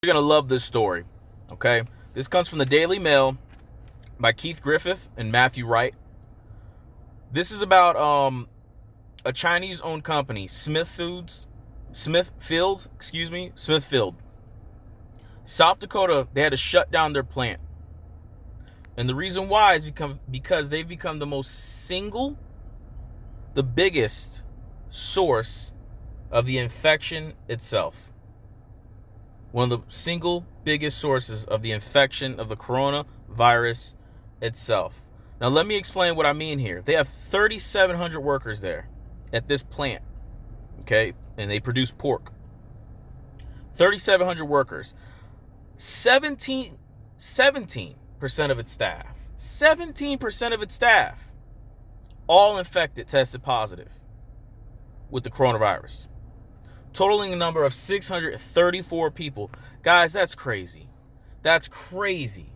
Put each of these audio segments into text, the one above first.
You're going to love this story, okay? This comes from the Daily Mail by Keith Griffith and Matthew Wright. This is about a Chinese-owned company, Smithfield. South Dakota, they had to shut down their plant. And the reason why is because they've become the biggest source of the infection itself. One of the single biggest sources of the infection of the coronavirus itself. Now, let me explain what I mean here. They have 3,700 workers there at this plant, okay? And they produce pork. 3,700 workers. 17% of its staff. 17% of its staff. All infected, tested positive with the coronavirus. Totaling a number of 634 people. Guys, that's crazy. That's crazy.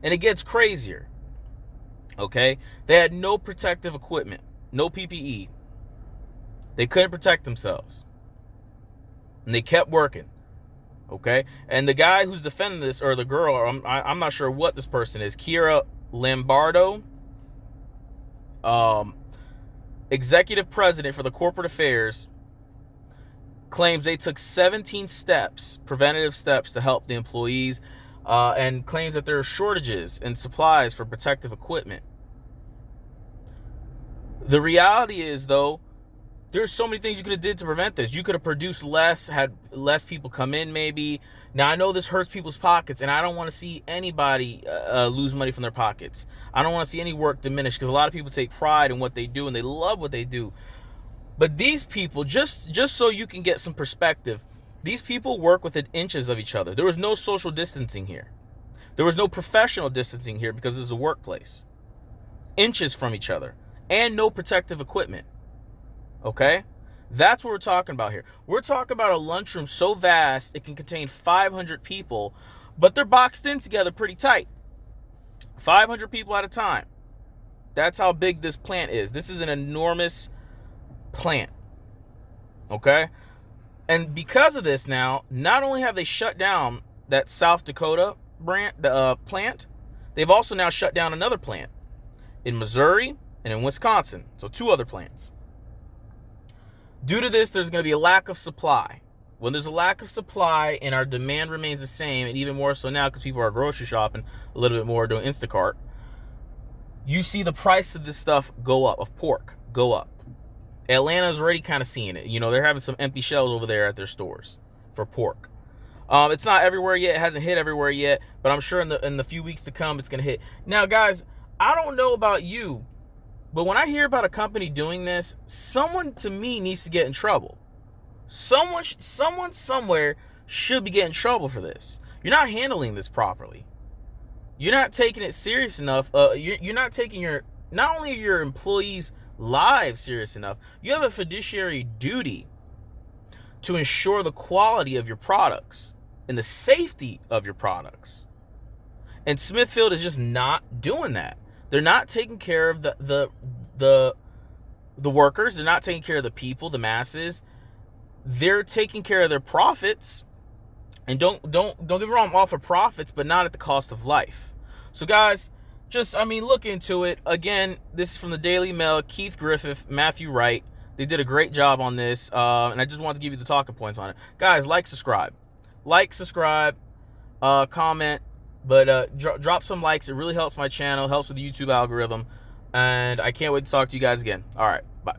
And it gets crazier. Okay? They had no protective equipment. No PPE. They couldn't protect themselves. And they kept working. Okay? And the guy who's defending this, or the girl, or I'm not sure what this person is, Kira Lombardo, executive president for the corporate affairs, claims they took 17 preventative steps to help the employees, and claims that there are shortages in supplies for protective equipment. The reality is, though, there's so many things you could have did to prevent this. You could have produced less, had less people come in maybe. Now, I know this hurts people's pockets, and I don't want to see anybody lose money from their pockets. I don't want to see any work diminish, because a lot of people take pride in what they do, and they love what they do. But these people, just so you can get some perspective, these people work within inches of each other. There was no social distancing here. There was no professional distancing here because this is a workplace. Inches from each other. And no protective equipment. Okay? That's what we're talking about here. We're talking about a lunchroom so vast it can contain 500 people, but they're boxed in together pretty tight. 500 people at a time. That's how big this plant is. This is an enormous plant. Okay? And because of this now, not only have they shut down that South Dakota plant, they've also now shut down another plant in Missouri and in Wisconsin. So 2 other plants. Due to this, there's going to be a lack of supply. When there's a lack of supply and our demand remains the same, and even more so now because people are grocery shopping a little bit more, doing Instacart, you see the price of this stuff go up, of pork go up. Atlanta's already kind of seeing it. You know, they're having some empty shelves over there at their stores for pork. It's not everywhere yet. It hasn't hit everywhere yet, but I'm sure in the few weeks to come, it's going to hit. Now, guys, I don't know about you, but when I hear about a company doing this, someone to me needs to get in trouble. Someone somewhere should be getting in trouble for this. You're not handling this properly. You're not taking it serious enough. You're not taking not only your employees' lives serious enough, you have a fiduciary duty to ensure the quality of your products and the safety of your products. And Smithfield is just not doing that. They're not taking care of the workers. They're not taking care of the people, the masses. They're taking care of their profits. And don't get me wrong, I'm all for profits, but not at the cost of life. So guys, look into it. Again, this is from the Daily Mail, Keith Griffith, Matthew Wright. They did a great job on this, and I just wanted to give you the talking points on it. Guys, subscribe, comment, but drop some likes. It really helps my channel, helps with the YouTube algorithm, and I can't wait to talk to you guys again. All right, bye.